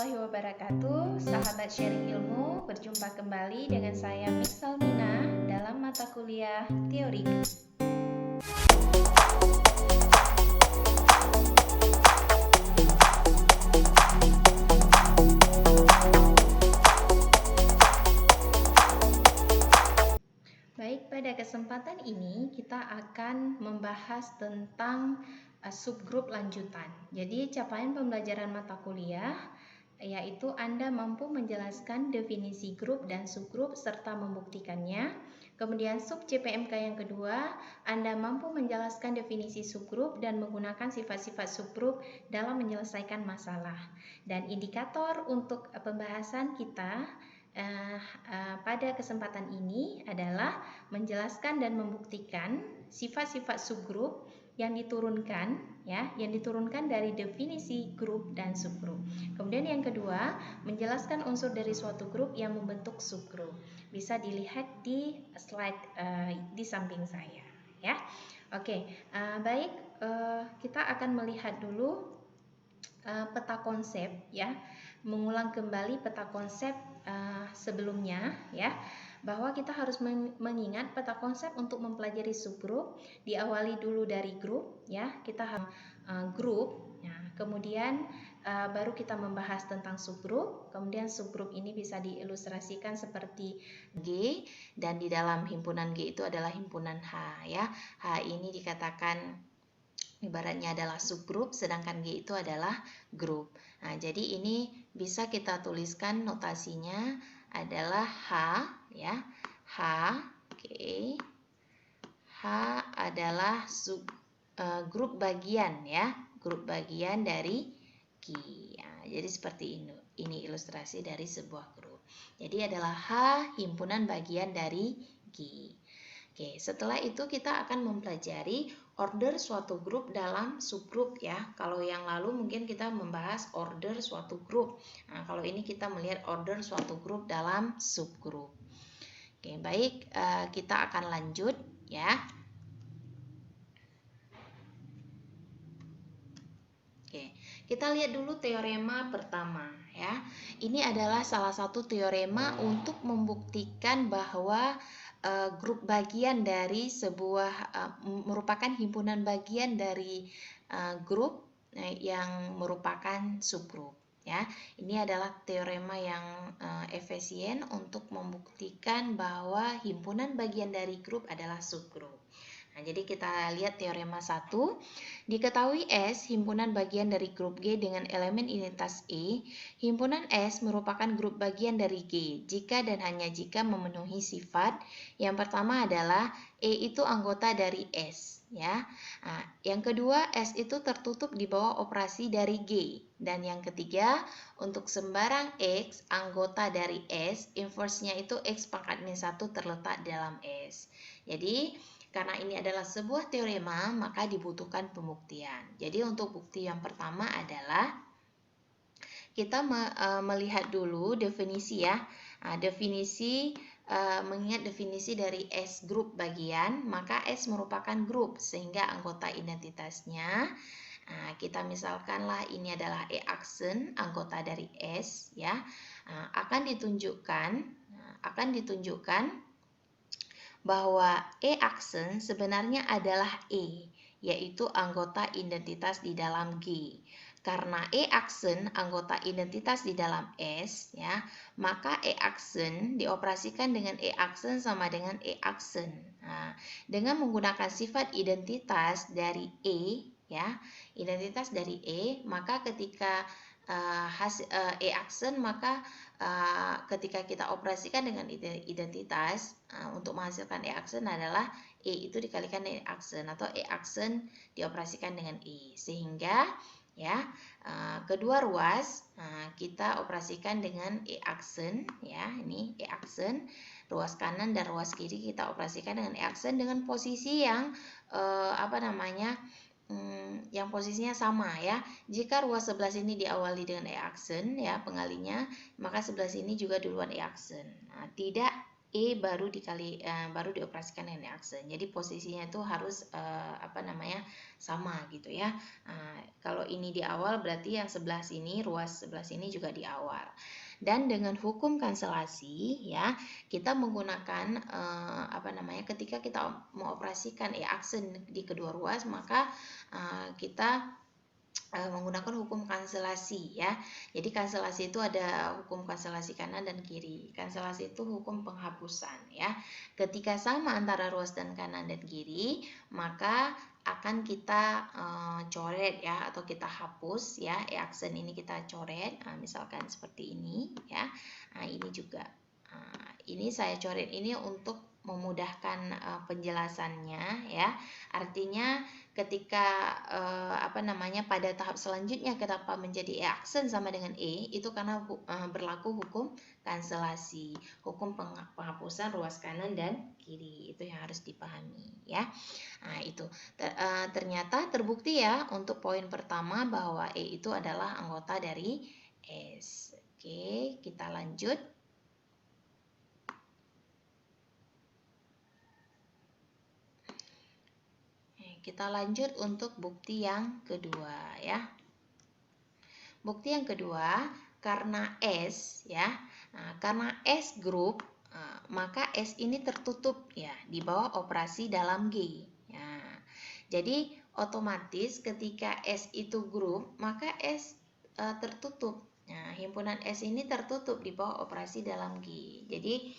warahmatullahi wabarakatuh. Sahabat sharing ilmu, berjumpa kembali dengan saya Miss Salmina dalam mata kuliah teori. Baik, pada kesempatan ini kita akan membahas tentang subgrup lanjutan. Jadi capaian pembelajaran mata kuliah yaitu Anda mampu menjelaskan definisi grup dan subgrup serta membuktikannya. Kemudian sub CPMK yang kedua, Anda mampu menjelaskan definisi subgrup dan menggunakan sifat-sifat subgrup dalam menyelesaikan masalah. Dan indikator untuk pembahasan kita pada kesempatan ini adalah menjelaskan dan membuktikan sifat-sifat subgrup yang diturunkan dari definisi grup dan subgrup. Kemudian yang kedua, menjelaskan unsur dari suatu grup yang membentuk subgrup. Bisa dilihat di slide di samping saya, ya. Oke, baik, kita akan melihat dulu peta konsep, ya. Mengulang kembali peta konsep sebelumnya, ya, bahwa kita harus mengingat peta konsep untuk mempelajari subgrup. Diawali dulu dari grup, ya, kita harus grup, ya, kemudian baru kita membahas tentang subgrup. Kemudian subgrup ini bisa diilustrasikan seperti G, dan di dalam himpunan G itu adalah himpunan H, ya. H ini dikatakan ibaratnya adalah subgrup, sedangkan G itu adalah grup. Nah, jadi ini bisa kita tuliskan notasinya adalah H, ya. H, oke. H adalah grup bagian, ya. Grup bagian dari G. Nah, jadi seperti ini ilustrasi dari sebuah grup. Jadi adalah H himpunan bagian dari G. Oke, setelah itu kita akan mempelajari order suatu grup dalam subgrup, ya. Kalau yang lalu mungkin kita membahas order suatu grup. Nah, kalau ini kita melihat order suatu grup dalam subgrup. Oke, baik, kita akan lanjut, ya. Oke, kita lihat dulu teorema pertama, ya. Ini adalah salah satu teorema untuk membuktikan bahwa grup bagian dari sebuah merupakan himpunan bagian dari grup yang merupakan subgrup, ya. Ini adalah teorema yang efisien untuk membuktikan bahwa himpunan bagian dari grup adalah subgrup. Nah, jadi kita lihat teorema 1. Diketahui S himpunan bagian dari grup G dengan elemen identitas E. Himpunan S merupakan grup bagian dari G jika dan hanya jika memenuhi sifat. Yang pertama adalah E itu anggota dari S, ya. Nah, yang kedua, S itu tertutup di bawah operasi dari G. Dan yang ketiga, untuk sembarang X anggota dari S, inverse-nya itu X pangkat min 1 terletak dalam S. Jadi karena ini adalah sebuah teorema, maka dibutuhkan pembuktian. Jadi untuk bukti yang pertama adalah kita melihat dulu definisi, ya. Nah, mengingat definisi dari S grup bagian, maka S merupakan grup sehingga anggota identitasnya, kita misalkanlah ini adalah E aksen, anggota dari S, ya. Akan ditunjukkan bahwa E aksen sebenarnya adalah E, yaitu anggota identitas di dalam G. Karena E aksen anggota identitas di dalam S, ya, maka E aksen dioperasikan dengan E aksen sama dengan E aksen. Nah, dengan menggunakan sifat identitas dari E, ya, identitas dari E, maka ketika E aksen, maka ketika kita operasikan dengan identitas untuk menghasilkan E aksen adalah E itu dikalikan dengan E aksen, atau E aksen dioperasikan dengan E, sehingga, ya, kedua ruas kita operasikan dengan E aksen, ya. Ini E aksen, ruas kanan dan ruas kiri kita operasikan dengan E aksen dengan posisi yang yang posisinya sama, ya. Jika ruas sebelah sini diawali dengan E aksen, ya, pengalinya, maka sebelah sini juga duluan E aksen. Nah, tidak E baru dioperasikan dengan aksen. Jadi posisinya itu harus sama gitu ya. Kalau ini di awal berarti yang sebelah sini, ruas sebelah sini juga di awal. Dan dengan hukum kanselasi ya, kita menggunakan ketika kita mengoperasikan aksen di kedua ruas, maka kita menggunakan hukum kanselasi ya. Jadi kanselasi itu ada hukum kanselasi kanan dan kiri. Kanselasi itu hukum penghapusan ya. Ketika sama antara ruas dan kanan dan kiri, maka akan kita coret ya, atau kita hapus ya. Aksen ini kita coret, misalkan seperti ini ya. Ini juga ini saya coret ini untuk memudahkan penjelasannya ya. Artinya ketika pada tahap selanjutnya kenapa menjadi aksen sama dengan itu karena berlaku hukum kanselasi, hukum penghapusan ruas kanan dan kiri. Itu yang harus dipahami ya. Itu ternyata terbukti ya untuk poin pertama bahwa itu adalah anggota dari S. Oke, kita lanjut. Kita lanjut untuk bukti yang kedua ya. Bukti yang kedua, karena S ya, karena S grup, maka S ini tertutup ya di bawah operasi dalam G. Ya. Jadi otomatis ketika S itu grup, maka S tertutup. Nah, himpunan S ini tertutup di bawah operasi dalam G. Jadi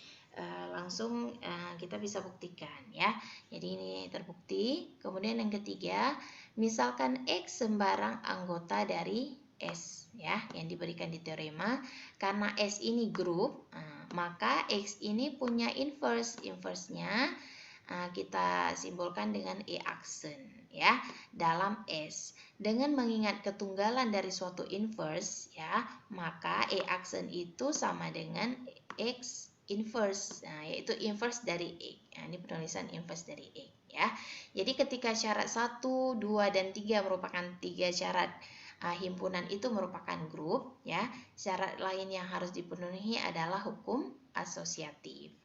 langsung kita bisa buktikan ya. Jadi ini terbukti. Kemudian yang ketiga, misalkan X sembarang anggota dari S ya yang diberikan di teorema, karena S ini grup, maka X ini punya inverse. Inverse-nya kita simbolkan dengan E aksen ya dalam S. Dengan mengingat ketunggalan dari suatu inverse ya, maka E aksen itu sama dengan X inverse, yaitu inverse dari X. Ini penulisan inverse dari X ya. Jadi ketika syarat 1, 2 dan 3 merupakan 3 syarat himpunan itu merupakan grup ya. Syarat lain yang harus dipenuhi adalah hukum asosiatif.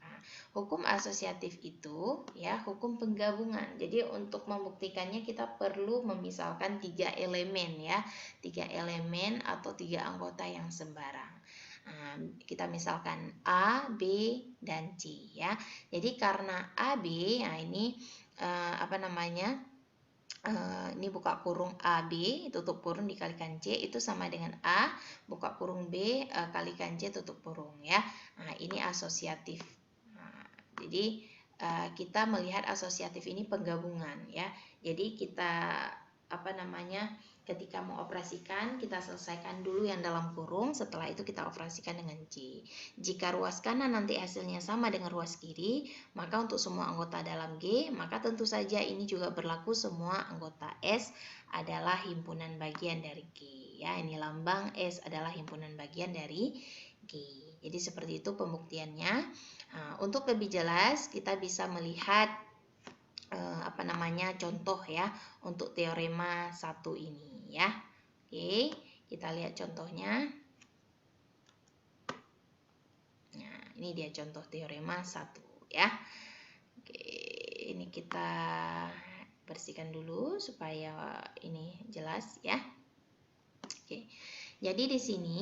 Hukum asosiatif itu ya hukum penggabungan. Jadi untuk membuktikannya kita perlu memisalkan 3 elemen ya. 3 elemen atau 3 anggota yang sembarang. Kita misalkan A, B, dan C ya. Jadi karena A, B, ini ini buka kurung AB tutup kurung dikalikan C itu sama dengan A buka kurung B kalikan C tutup kurung ya. Ini asosiatif. Jadi kita melihat asosiatif ini penggabungan ya. Jadi kita ketika mau operasikan kita selesaikan dulu yang dalam kurung, setelah itu kita operasikan dengan C. Jika ruas kanan nanti hasilnya sama dengan ruas kiri, maka untuk semua anggota dalam G, maka tentu saja ini juga berlaku semua anggota S adalah himpunan bagian dari G ya. Ini lambang S adalah himpunan bagian dari G. Jadi seperti itu pembuktiannya. Untuk lebih jelas kita bisa melihat contoh ya untuk teorema 1 ini ya. Oke, kita lihat contohnya. Nah, ini dia contoh teorema 1 ya. Oke, ini kita bersihkan dulu supaya ini jelas ya. Oke. Jadi di sini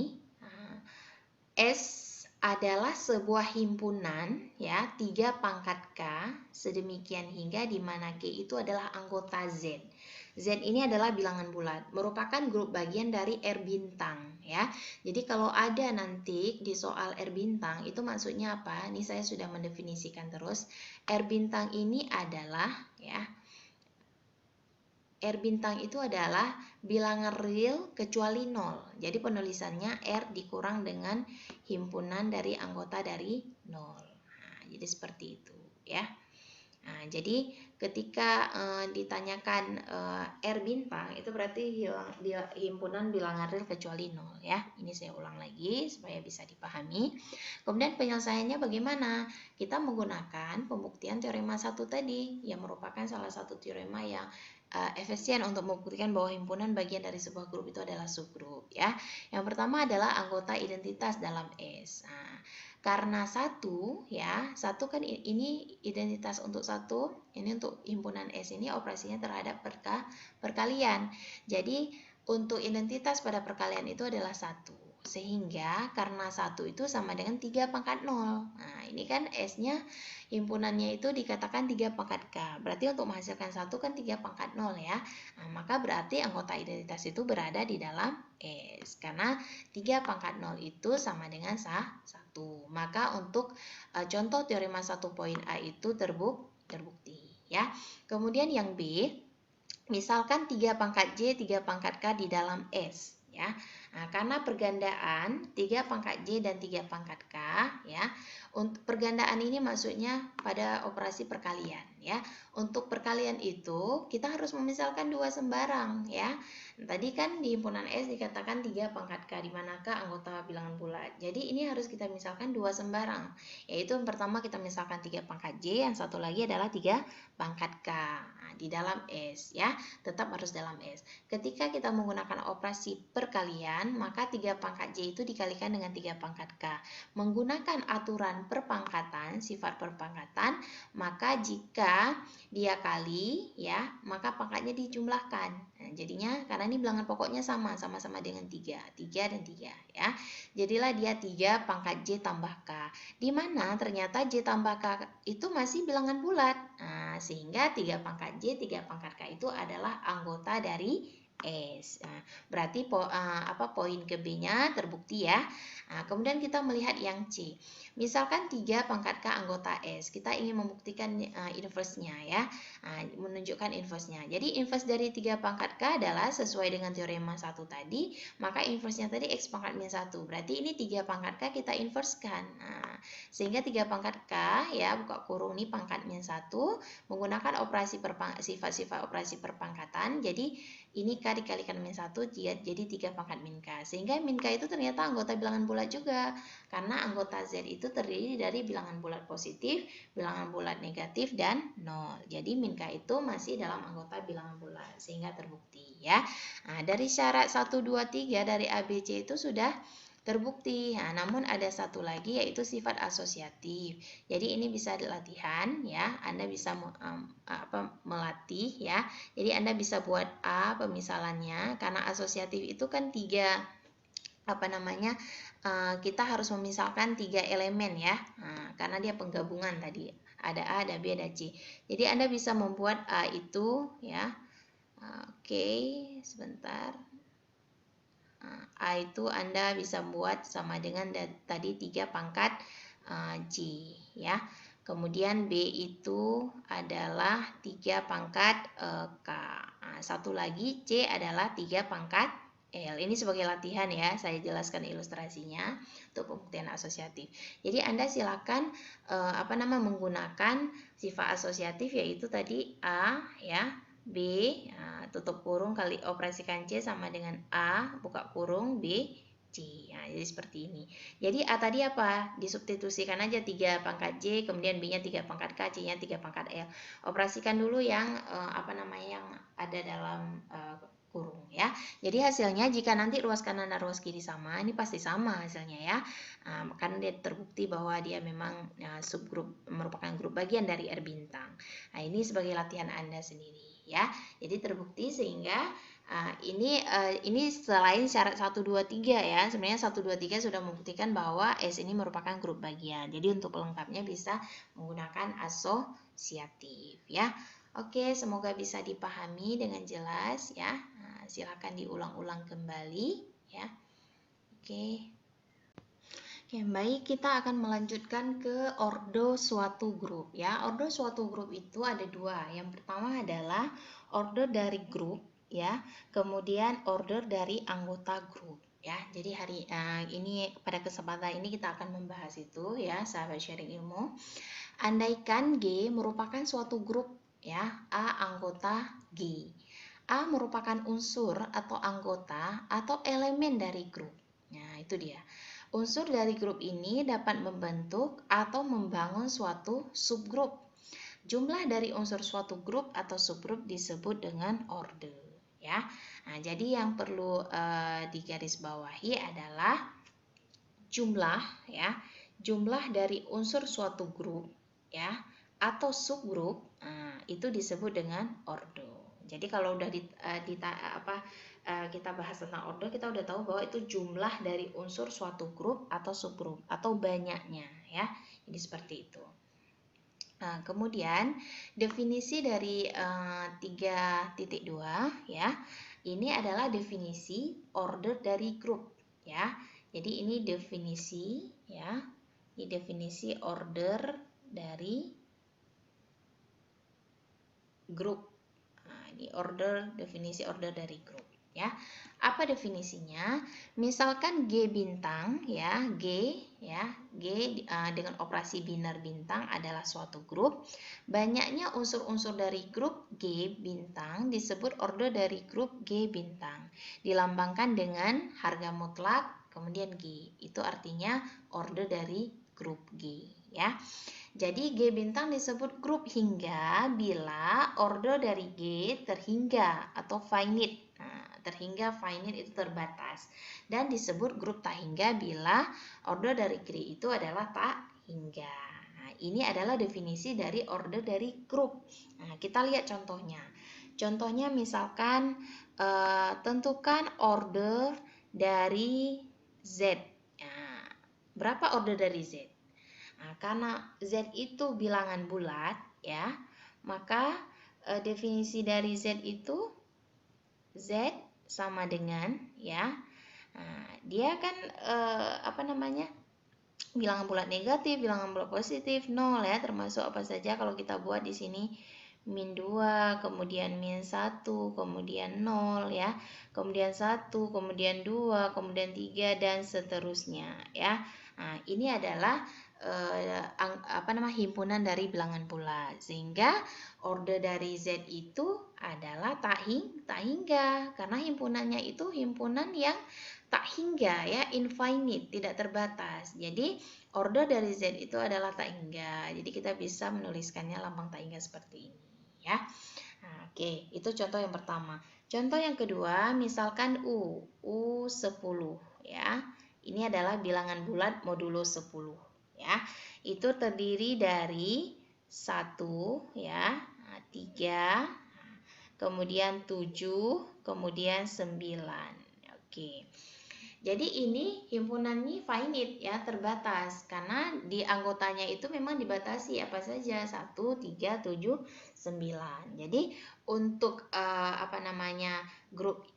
S adalah sebuah himpunan ya 3 pangkat K sedemikian hingga di mana K itu adalah anggota Z. Z ini adalah bilangan bulat, merupakan grup bagian dari R bintang ya. Jadi kalau ada nanti di soal R bintang itu maksudnya apa? Ini saya sudah mendefinisikan terus. R bintang ini adalah ya R bintang itu adalah bilangan real kecuali 0. Jadi penulisannya R dikurang dengan himpunan dari anggota dari 0. Jadi seperti itu ya. Jadi ketika ditanyakan R bintang itu berarti himpunan bilangan real kecuali 0 ya. Ini saya ulang lagi supaya bisa dipahami. Kemudian penyelesaiannya bagaimana? Kita menggunakan pembuktian teorema 1 tadi yang merupakan salah satu teorema yang efisien untuk membuktikan bahwa himpunan bagian dari sebuah grup itu adalah subgrup ya. Yang pertama adalah anggota identitas dalam S. karena satu ya, satu kan ini identitas untuk satu, ini untuk himpunan S ini operasinya terhadap perkalian. Jadi untuk identitas pada perkalian itu adalah satu, sehingga karena satu itu sama dengan 3 pangkat 0. Nah ini kan S-nya himpunannya itu dikatakan 3 pangkat K, berarti untuk menghasilkan satu kan 3 pangkat 0 ya. Nah, maka berarti anggota identitas itu berada di dalam S, karena 3 pangkat 0 itu sama dengan 1. Maka untuk contoh teorema 1 poin A itu terbukti ya. Kemudian yang B, misalkan 3 pangkat J, 3 pangkat K di dalam S ya. Nah, karena pergandaan 3 pangkat J dan 3 pangkat K ya. Untuk pergandaan ini maksudnya pada operasi perkalian ya. Untuk perkalian itu kita harus memisalkan dua sembarang ya. Tadi kan di himpunan S dikatakan 3 pangkat K, di manakah anggota bilangan bulat. Jadi ini harus kita misalkan dua sembarang. Yaitu yang pertama kita misalkan 3 pangkat J, yang satu lagi adalah 3 pangkat K. Nah, di dalam S ya, tetap harus dalam S. Ketika kita menggunakan operasi perkalian, maka 3 pangkat J itu dikalikan dengan 3 pangkat K. Menggunakan aturan perpangkatan, sifat perpangkatan, maka jika dia kali ya, maka pangkatnya dijumlahkan. Nah, jadinya karena ini bilangan pokoknya sama-sama dengan 3 dan 3 ya. Jadilah dia 3 pangkat J tambah K. Di mana ternyata J tambah K itu masih bilangan bulat. Nah, sehingga 3 pangkat J, 3 pangkat K itu adalah anggota dari S. Nah, berarti poin ke B-nya terbukti ya. Nah, kemudian kita melihat yang C. Misalkan 3 pangkat K anggota S. Kita ingin membuktikan inverse-nya ya. Nah, menunjukkan inverse-nya. Jadi inverse dari 3 pangkat K adalah sesuai dengan teorema 1 tadi, maka inverse-nya tadi X pangkat min 1. Berarti ini 3 pangkat K kita inverse-kan. Nah, sehingga 3 pangkat K ya, buka kurung ini pangkat min 1, menggunakan operasi sifat-sifat operasi perpangkatan. Jadi ini K dikalikan min 1 jadi 3 pangkat min K. Sehingga min K itu ternyata anggota bilangan bulat juga. Karena anggota Z itu terdiri dari bilangan bulat positif, bilangan bulat negatif, dan 0. Jadi min K itu masih dalam anggota bilangan bulat. Sehingga terbukti ya. Nah, dari syarat 1, 2, 3 dari ABC itu sudah terbukti. Nah, namun ada satu lagi yaitu sifat asosiatif. Jadi ini bisa latihan ya. Anda bisa melatih ya. Jadi Anda bisa buat A pemisalannya, karena asosiatif itu kan kita harus memisalkan 3 elemen ya. Nah, karena dia penggabungan tadi. Ada A, ada B, ada C. Jadi Anda bisa membuat A itu ya. Oke, sebentar. A itu Anda bisa buat sama dengan tadi 3 pangkat J ya. Kemudian B itu adalah 3 pangkat K. Nah, satu lagi C adalah 3 pangkat L. Ini sebagai latihan ya, saya jelaskan ilustrasinya untuk pembuktian asosiatif. Jadi Anda silakan menggunakan sifat asosiatif, yaitu tadi A ya, B, tutup kurung kali operasikan C sama dengan A, buka kurung, B, C. Nah, jadi seperti ini. Jadi A tadi apa? Disubstitusikan aja 3 pangkat J, kemudian B-nya 3 pangkat K, C-nya 3 pangkat L. Operasikan dulu yang yang ada dalam kurung ya. Jadi hasilnya jika nanti ruas kanan dan ruas kiri sama, ini pasti sama hasilnya ya. Karena dia terbukti bahwa dia memang subgrup, merupakan grup bagian dari R bintang. Nah, ini sebagai latihan Anda sendiri ya. Jadi terbukti, sehingga ini selain syarat 1, 2, 3 ya. Sebenarnya 1, 2, 3 sudah membuktikan bahwa S ini merupakan grup bagian. Jadi untuk pelengkapnya bisa menggunakan asosiatif ya. Oke, semoga bisa dipahami dengan jelas ya. Silakan diulang-ulang kembali ya. Oke. Oke, baik, kita akan melanjutkan ke ordo suatu grup ya. Ordo suatu grup itu ada dua. Yang pertama adalah order dari grup ya, kemudian order dari anggota grup ya. Jadi ini pada kesempatan ini kita akan membahas itu ya, sahabat sharing ilmu. Andaikan G merupakan suatu grup ya, A anggota G. A merupakan unsur atau anggota atau elemen dari grup. Nah, itu dia. Unsur dari grup ini dapat membentuk atau membangun suatu subgrup. Jumlah dari unsur suatu grup atau subgrup disebut dengan order ya. Nah, jadi yang perlu digarisbawahi adalah jumlah ya. jumlah dari unsur suatu grup ya atau subgrup, itu disebut dengan ordo. Jadi kalau udah kita bahas tentang ordo, kita udah tahu bahwa itu jumlah dari unsur suatu grup atau subgrup atau banyaknya ya. Jadi seperti itu. Nah, kemudian definisi dari 3.2 ya. Ini adalah definisi order dari grup ya. Jadi ini definisi ya. Ini definisi order dari grup. Nah, ini definisi order dari grup ya. Apa definisinya? Misalkan G bintang ya, G dengan operasi binar bintang adalah suatu grup. Banyaknya unsur-unsur dari grup G bintang disebut order dari grup G bintang. Dilambangkan dengan harga mutlak kemudian G. Itu artinya order dari grup G ya. Jadi G bintang disebut grup hingga bila order dari G terhingga atau finite. Nah, terhingga finite itu terbatas. Dan disebut grup tak hingga bila order dari G itu adalah tak hingga. Nah, ini adalah definisi dari order dari grup. Nah, kita lihat contohnya. Contohnya misalkan tentukan order dari Z. Nah, berapa order dari Z? Nah, karena Z itu bilangan bulat ya, maka definisi dari Z itu Z sama dengan ya. Nah, dia kan bilangan bulat negatif, bilangan bulat positif, 0 ya, termasuk apa saja kalau kita buat di sini min 2, kemudian min 1, kemudian 0 ya, kemudian 1, kemudian 2, kemudian 3 dan seterusnya ya. Nah, ini adalah himpunan dari bilangan bulat, sehingga order dari Z itu adalah tak hingga karena himpunannya itu himpunan yang tak hingga ya, infinite, tidak terbatas. Jadi order dari Z itu adalah tak hingga. Jadi kita bisa menuliskannya lambang tak hingga seperti ini ya. Nah, oke, itu contoh yang pertama. Contoh yang kedua, misalkan U10 ya. Ini adalah bilangan bulat modulo 10 ya. Itu terdiri dari 1 ya, 3, kemudian 7, kemudian 9. Oke. Jadi ini himpunannya finite ya, terbatas karena di anggotanya itu memang dibatasi apa saja 1, 3, 7, 9. Jadi untuk grup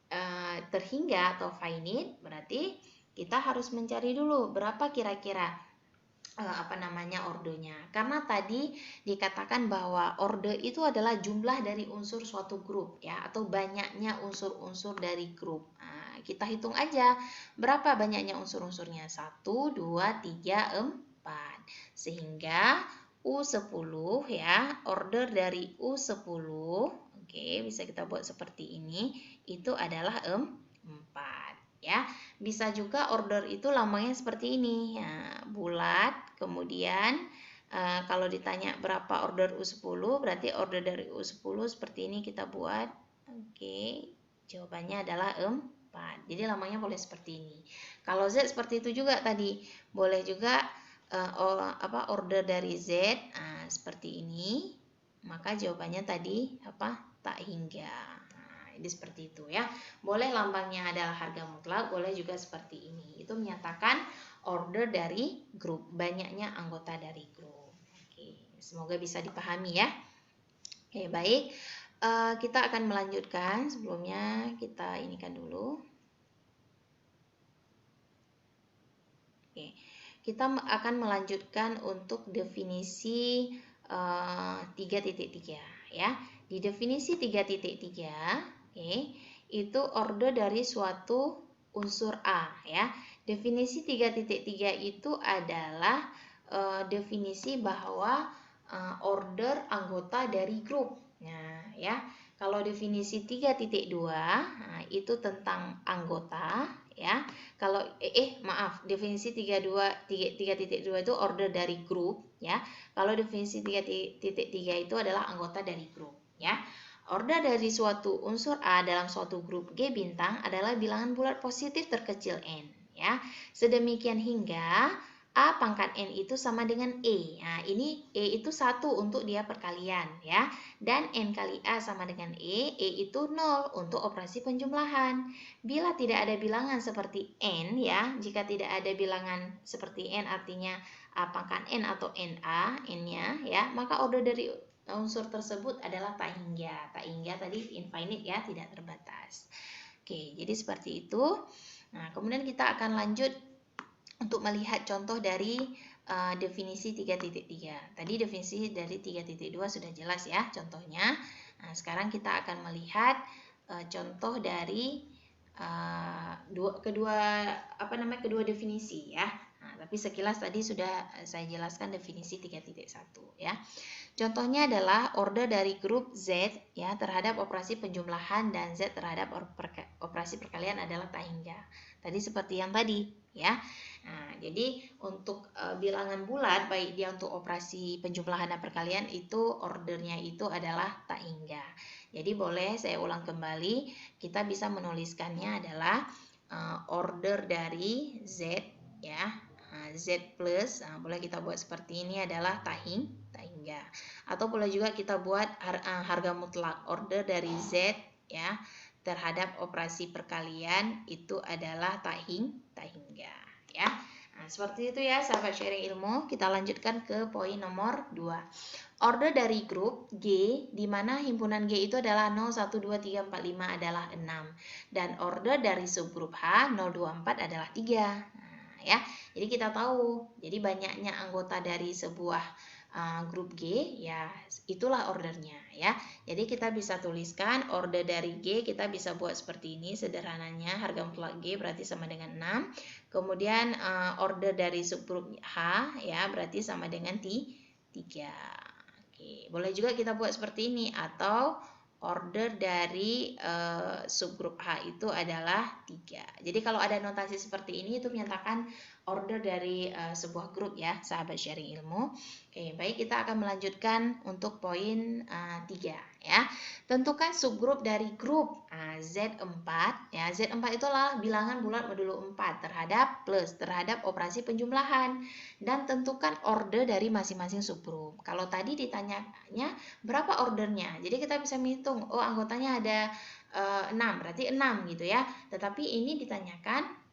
terhingga atau finite berarti kita harus mencari dulu berapa kira-kira ordernya. Karena tadi dikatakan bahwa order itu adalah jumlah dari unsur suatu grup ya, atau banyaknya unsur-unsur dari grup. Nah, kita hitung aja berapa banyaknya unsur-unsurnya. 1, 2, 3, 4. Sehingga U10 ya, order dari U10, oke, bisa kita buat seperti ini, itu adalah 4 ya. Bisa juga order itu lambangnya seperti ini ya, bulat. Kemudian kalau ditanya berapa order U10, berarti order dari U10 seperti ini kita buat. Oke, jawabannya adalah 4. Jadi lambangnya boleh seperti ini. Kalau Z seperti itu juga tadi, boleh juga order dari Z seperti ini. Maka jawabannya tadi tak hingga. Jadi seperti itu ya. Boleh lambangnya adalah harga mutlak, boleh juga seperti ini. Itu menyatakan order dari grup, banyaknya anggota dari grup. Oke, semoga bisa dipahami ya. Oke, baik. Kita akan melanjutkan. Sebelumnya kita inikan dulu. Oke, kita akan melanjutkan untuk definisi 3.3 ya. Di definisi 3.3 itu order dari suatu unsur A ya. Definisi 3.3 itu adalah definisi bahwa order anggota dari grup. Nah, ya. Kalau definisi 3.2 itu tentang anggota ya. Kalau definisi 3.2 itu order dari grup ya. Kalau definisi 3.3 itu adalah anggota dari grup ya. Order dari suatu unsur A dalam suatu grup G bintang adalah bilangan bulat positif terkecil n ya. Sedemikian hingga A pangkat N itu sama dengan E. Nah, ini E itu 1 untuk dia perkalian ya. Dan N kali A sama dengan E itu 0 untuk operasi penjumlahan. Bila tidak ada bilangan seperti N ya, jika tidak ada bilangan seperti N artinya A pangkat N atau NA, N-nya ya, maka order dari unsur tersebut adalah tak hingga. Tak hingga tadi infinite ya, tidak terbatas. Oke, jadi seperti itu. Nah, kemudian kita akan lanjut untuk melihat contoh dari definisi 3.3. Tadi definisi dari 3.2 sudah jelas ya contohnya. Nah, sekarang kita akan melihat contoh dari kedua definisi ya. Nah, tapi sekilas tadi sudah saya jelaskan definisi 3.1 ya. Contohnya adalah order dari grup Z ya terhadap operasi penjumlahan dan Z terhadap operasi perkalian adalah tak hingga. Tadi seperti yang tadi ya. Nah, jadi untuk bilangan bulat baik dia untuk operasi penjumlahan dan perkalian itu ordernya itu adalah tak hingga. Jadi boleh saya ulang kembali, kita bisa menuliskannya adalah order dari Z ya. Z plus, boleh kita buat seperti ini adalah tak hingga. Atau boleh juga kita buat harga mutlak, order dari Z ya terhadap operasi perkalian itu adalah tak hingga ya. Nah, seperti itu ya sahabat sharing ilmu. Kita lanjutkan ke poin nomor 2. Order dari grup G di mana himpunan G itu adalah 0, 1, 2, 3, 4, 5 adalah 6 dan order dari subgrup H 0, 2, 4 adalah 3. Nah, ya. Jadi kita tahu, jadi banyaknya anggota dari sebuah grup G ya itulah ordernya ya. Jadi kita bisa tuliskan order dari G, kita bisa buat seperti ini sederhananya, harga mutlak G berarti sama dengan 6. Kemudian order dari subgrup H ya berarti sama dengan 3. Oke, boleh juga kita buat seperti ini atau order dari subgrup H itu adalah 3. Jadi kalau ada notasi seperti ini itu menyatakan order dari sebuah grup ya, sahabat sharing ilmu. Oke, baik kita akan melanjutkan untuk poin 3 ya. Tentukan subgrup dari grup Z4 ya. Z4 itu adalah bilangan bulat modulo 4 terhadap operasi penjumlahan dan tentukan order dari masing-masing subgrup. Kalau tadi ditanyanya berapa ordernya? Jadi kita bisa menghitung, oh anggotanya ada 6, berarti 6 gitu ya. Tetapi ini ditanyakan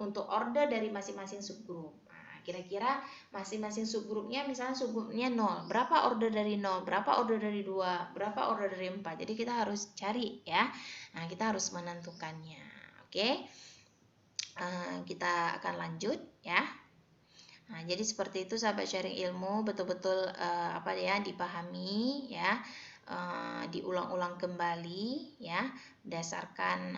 untuk order dari masing-masing subgrup. Nah, kira-kira masing-masing subgrupnya, misalnya subgrupnya 0, berapa order dari 0, berapa order dari 2, berapa order dari 4. Jadi kita harus cari ya. Nah, kita harus menentukannya. Oke. Kita akan lanjut ya. Nah, jadi seperti itu sahabat sharing ilmu, betul-betul dipahami ya. Diulang-ulang kembali ya berdasarkan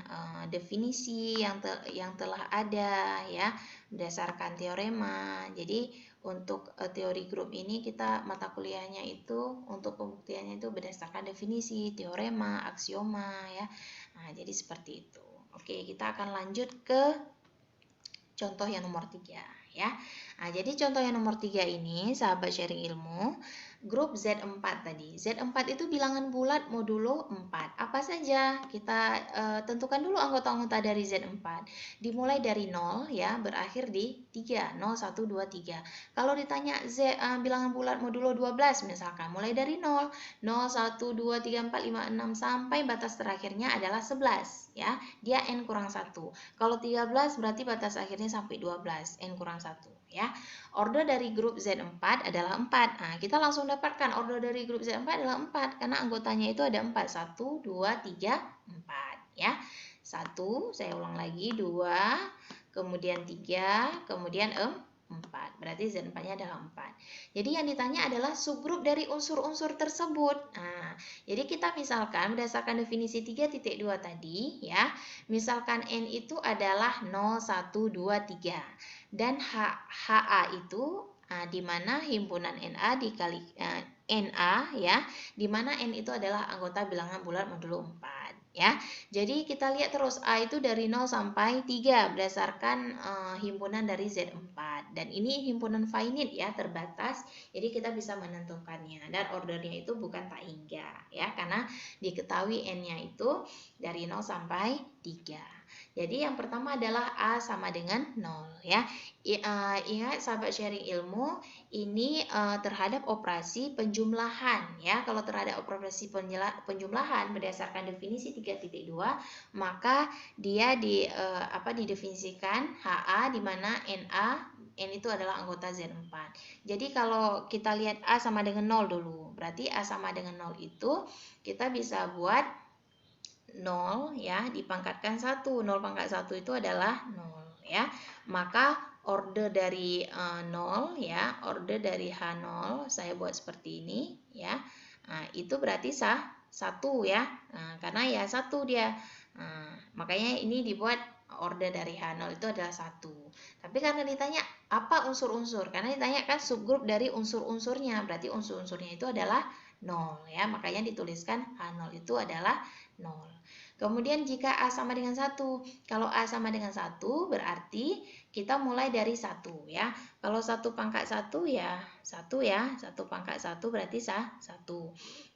definisi yang telah ada ya berdasarkan teorema. Jadi untuk teori grup ini kita mata kuliahnya itu untuk pembuktiannya itu berdasarkan definisi, teorema, aksioma ya. Nah, jadi seperti itu. Oke, kita akan lanjut ke contoh yang nomor 3 ya. Nah, jadi contoh yang nomor 3 ini sahabat sharing ilmu, grup Z4 tadi. Z4 itu bilangan bulat modulo 4. Apa saja? Kita tentukan dulu anggota-anggota dari Z4. Dimulai dari 0 ya, berakhir di 3. 0, 1, 2, 3. Kalau ditanya bilangan bulat modulo 12 misalkan, mulai dari 0. 0, 1, 2, 3, 4, 5, 6 sampai batas terakhirnya adalah 11 ya. Dia N kurang 1. Kalau 13 berarti batas akhirnya sampai 12, N kurang 1 ya. Order dari grup Z4 adalah 4. Nah, kita langsung dapatkan order dari grup Z4 adalah 4 karena anggotanya itu ada 4. 1, 2, 3, 4 ya. 1, saya ulang lagi, 2, kemudian 3, kemudian 4. Berarti Z4-nya adalah 4. Jadi yang ditanya adalah subgrup dari unsur-unsur tersebut. Nah, jadi kita misalkan berdasarkan definisi 3.2 tadi ya, misalkan N itu adalah 0, 1, 2, 3 dan HA itu di mana himpunan NA dikali NA ya, di mana N itu adalah anggota bilangan bulat modulo 4 ya. Jadi kita lihat terus A itu dari 0 sampai 3 berdasarkan himpunan dari Z4 dan ini himpunan finite ya, terbatas. Jadi kita bisa menentukannya dan ordernya itu bukan tak hingga ya, karena diketahui N-nya itu dari 0 sampai 3. Jadi yang pertama adalah A sama dengan 0 ya. Ingat sahabat sharing ilmu, ini terhadap operasi penjumlahan ya. Kalau terhadap operasi penjumlahan berdasarkan definisi 3.2, maka dia didefinisikan HA di mana N itu adalah anggota Z4. Jadi kalau kita lihat A sama dengan 0 dulu, berarti A sama dengan 0 itu kita bisa buat 0 ya dipangkatkan 1. 0 pangkat 1 itu adalah 0 ya. Maka order dari 0 ya, order dari H0 saya buat seperti ini ya. Nah, itu berarti 1 ya. Nah, karena ya 1 dia. Nah, makanya ini dibuat order dari H0 itu adalah 1. Tapi karena ditanya apa unsur-unsur? Karena ditanya kan subgrup dari unsur-unsurnya, berarti unsur-unsurnya itu adalah 0 ya. Makanya dituliskan H0 itu adalah 0. Kemudian jika A sama dengan 1, kalau A sama dengan 1 berarti kita mulai dari 1 ya. Kalau 1 pangkat 1 ya 1 ya, 1 pangkat 1 berarti 1.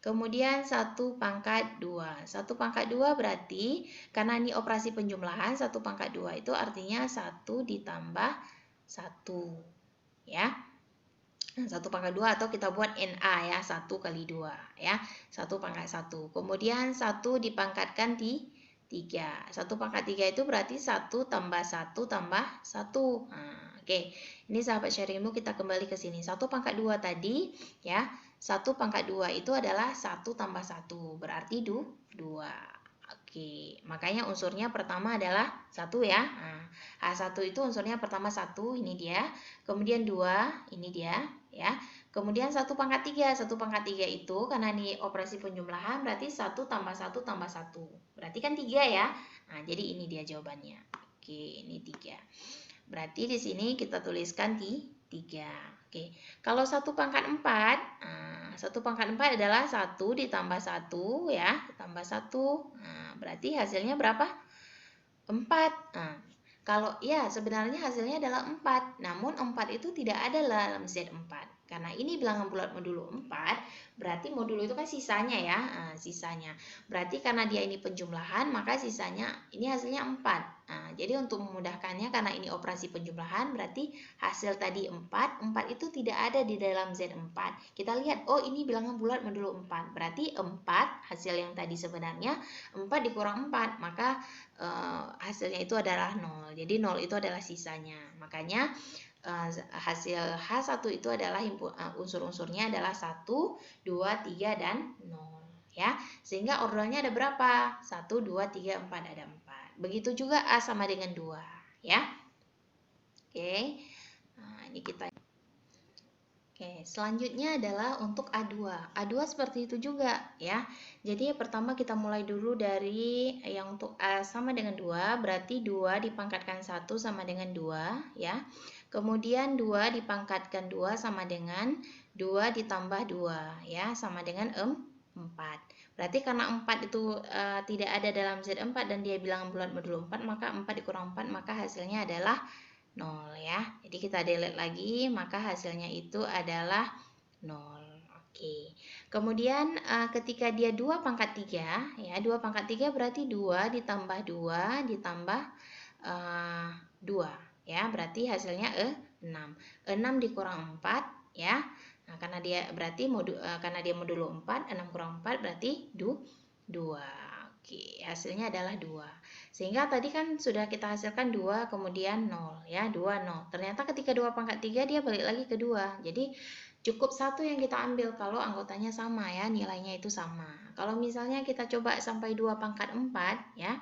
Kemudian 1 pangkat 2. 1 pangkat 2 berarti karena ini operasi penjumlahan, 1 pangkat 2 itu artinya 1 ditambah 1 ya. 1 pangkat 2 atau kita buat NA ya, 1 kali 2 ya, 1 pangkat 1. Kemudian 1 dipangkatkan di 3. 1 pangkat 3 itu berarti 1 tambah 1 tambah 1. Nah, oke. Ini sahabat sharingmu kita kembali ke sini. 1 pangkat 2 tadi ya, 1 pangkat 2 itu adalah 1 tambah 1. Berarti 2. Oke, makanya unsurnya pertama adalah 1 ya. Nah, H1 itu unsurnya pertama 1, ini dia. Kemudian 2, ini dia ya. Kemudian 1 pangkat 3. 1 pangkat 3 itu karena ini operasi penjumlahan berarti 1 tambah 1 tambah 1. Berarti kan 3 ya. Nah, jadi ini dia jawabannya. Oke, ini 3. Berarti di sini kita tuliskan di 3. Oke, kalau 1 pangkat 4, 1 pangkat 4 adalah 1 ditambah 1 ya, tambah 1. Nah, berarti hasilnya berapa? 4. Nah, kalau ya sebenarnya hasilnya adalah 4, namun 4 itu tidak ada dalam Z4. Karena ini bilangan bulat modulo 4, berarti modulo itu kan sisanya ya, sisanya. Berarti karena dia ini penjumlahan, maka sisanya ini hasilnya 4. Nah, jadi untuk memudahkannya karena ini operasi penjumlahan, berarti hasil tadi 4 itu tidak ada di dalam Z4. Kita lihat, oh ini bilangan bulat modulo 4, berarti 4 hasil yang tadi sebenarnya 4 dikurang 4, maka hasilnya itu adalah 0. Jadi 0 itu adalah sisanya. Makanya hasil H1 itu adalah unsur-unsurnya adalah 1, 2, 3, dan 0 ya. Sehingga ordernya ada berapa? 1, 2, 3, 4, ada 4. Begitu juga A sama dengan 2 ya. Oke. Nah, ini kita Oke, selanjutnya adalah untuk A2. A2 seperti itu juga ya. Jadi pertama kita mulai dulu dari yang untuk A sama dengan 2, berarti 2 dipangkatkan 1 sama dengan 2 ya. Kemudian 2 dipangkatkan 2 sama dengan 2 ditambah 2 ya, sama dengan 4. Berarti karena 4 itu tidak ada dalam Z4 dan dia bilangan bulat modulo 4, maka 4 dikurang 4 maka hasilnya adalah 0 ya. Jadi kita delete lagi, maka hasilnya itu adalah 0. Oke. Kemudian ketika dia 2 pangkat 3 ya, 2 pangkat 3 berarti 2 ditambah 2 ditambah 2 ya, berarti hasilnya 6. 6 dikurang 4 ya. Nah, karena dia berarti karena dia modulo 4, 6 kurang 4 berarti 2. Oke, hasilnya adalah 2. Sehingga tadi kan sudah kita hasilkan 2 kemudian 0 ya, 2 0. Ternyata ketika 2 pangkat 3 dia balik lagi ke 2. Jadi cukup 1 yang kita ambil kalau anggotanya sama ya, nilainya itu sama. Kalau misalnya kita coba sampai 2 pangkat 4 ya.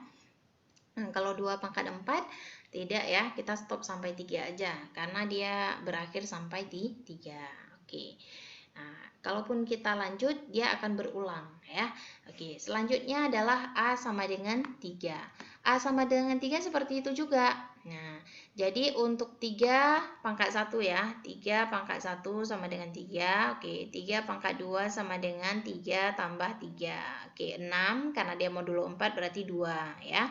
Nah, kalau 2 pangkat 4 tidak ya, kita stop sampai 3 aja karena dia berakhir sampai di 3. Oke. Nah, kalaupun kita lanjut, dia akan berulang ya. Oke, selanjutnya adalah A sama dengan 3. A sama dengan 3 seperti itu juga. Nah, jadi untuk 3 pangkat 1 ya. 3 pangkat 1 sama dengan 3. Oke, 3 pangkat 2 sama dengan 3 tambah 3. Oke, 6 karena dia modulo 4 berarti 2 ya.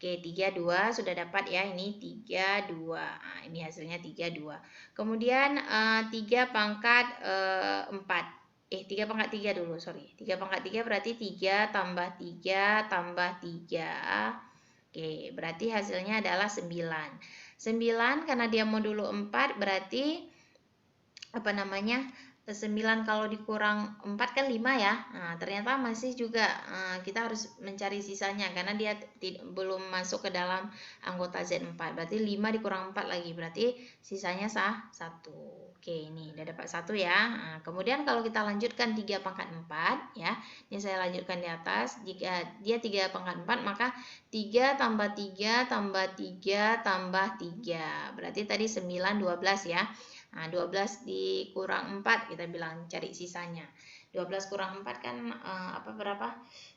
Oke, 3, 2 sudah dapat ya, ini 3, 2. Nah, ini hasilnya 3, 2. Kemudian 3 pangkat 4. 3 pangkat 3 dulu, sorry. 3 pangkat 3 berarti 3 tambah 3 tambah 3 Oke, berarti hasilnya adalah 9. 9 karena dia modulo 4 berarti apa namanya? 9 kalau dikurang 4 kan 5 ya. Nah, ternyata masih juga kita harus mencari sisanya karena dia belum masuk ke dalam anggota Z4. Berarti 5 dikurang 4 lagi, berarti sisanya 1. Oke, ini udah dapat 1 ya. Nah, kemudian kalau kita lanjutkan 3 pangkat 4 ya. Ini saya lanjutkan di atas. Jika dia 3 pangkat 4 maka 3 tambah 3 tambah 3 tambah 3. Berarti tadi 9 12 ya. Nah, 12 dikurang 4 kita bilang cari sisanya. 12 kurang 4 kan berapa?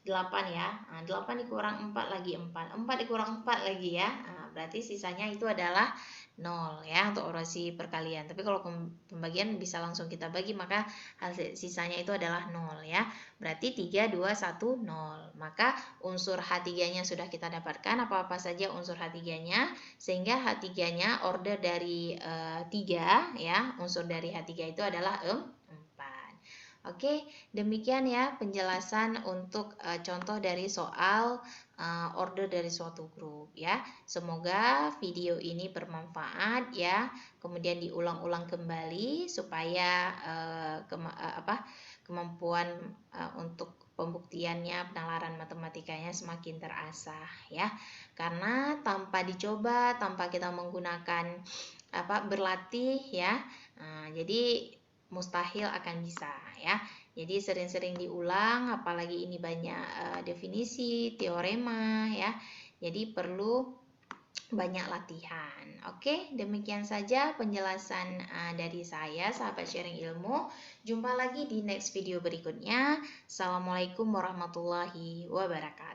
8 ya. Nah, 8 dikurang 4 lagi 4. 4 dikurang 4 lagi ya. Nah, berarti sisanya itu adalah 0 ya untuk operasi perkalian. Tapi kalau pembagian bisa langsung kita bagi maka hasil sisanya itu adalah 0 ya. Berarti 3 2 1 0. Maka unsur H3-nya sudah kita dapatkan apa-apa saja unsur H3-nya sehingga H3-nya order dari 3 ya. Unsur dari H3 itu adalah 4. Oke, demikian ya penjelasan untuk contoh dari soal order dari suatu grup ya. Semoga video ini bermanfaat ya. Kemudian diulang-ulang kembali supaya kemampuan untuk pembuktiannya, penalaran matematikanya semakin terasah ya. Karena tanpa dicoba, tanpa kita menggunakan berlatih ya. Jadi mustahil akan bisa ya. Jadi sering-sering diulang, apalagi ini banyak definisi, teorema ya. Jadi perlu banyak latihan. Oke, demikian saja penjelasan dari saya, sahabat sharing ilmu. Jumpa lagi di next video berikutnya. Assalamualaikum warahmatullahi wabarakatuh.